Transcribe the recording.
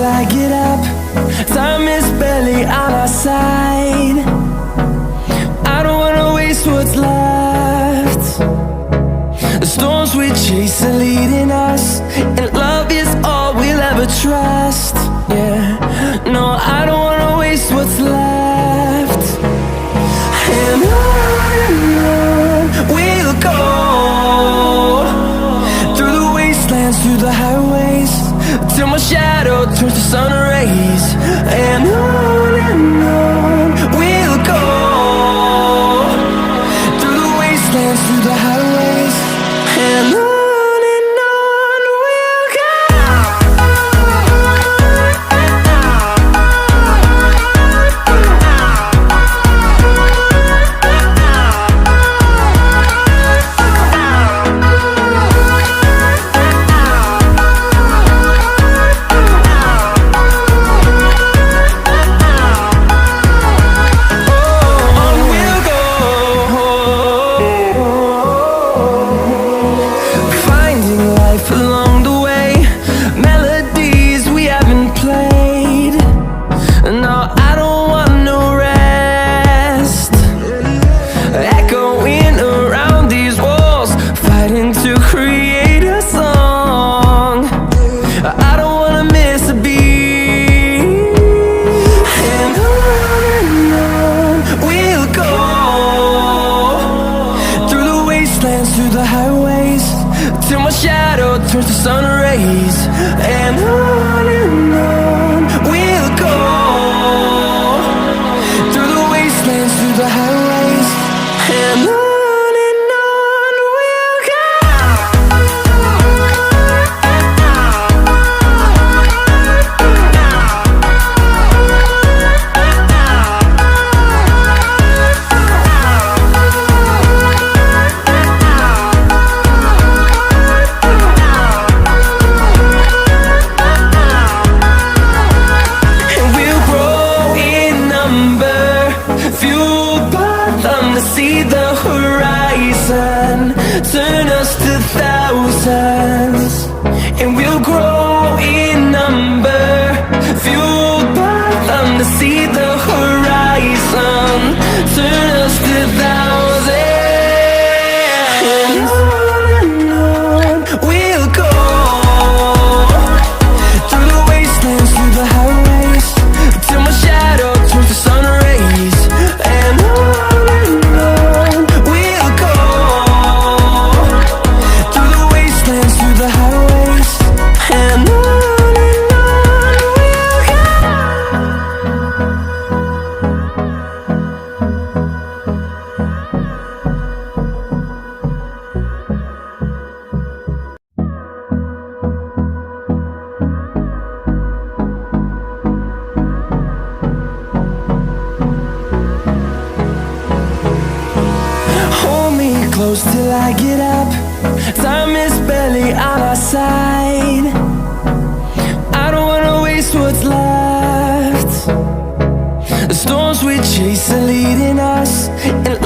till I get up. Time is barely on our side. I don't wanna waste what's left. The storms we chase are leading us, and love is all we'll ever trust. Yeah, no, I don't wanna waste what's left. And on we'll go, through the wastelands, through the highways, till my shadow turns to sun rays. And on we'll go, through the wastelands, through the highways, and on we'll go. Through the highways, till my shadow turns to sun rays. And on we'll go, through the wastelands, through the highways, and on we'll go. See the horizon, turn us to thousands, and we'll grow in number, fueled by them. To see the horizon, turn us to thousands, and on we'll go, through the wastelands, through the highways, till my shadow turns to sun rays. And close till I get up. Time is barely on our side. I don't wanna waste what's left. The storms we chase are leading us, and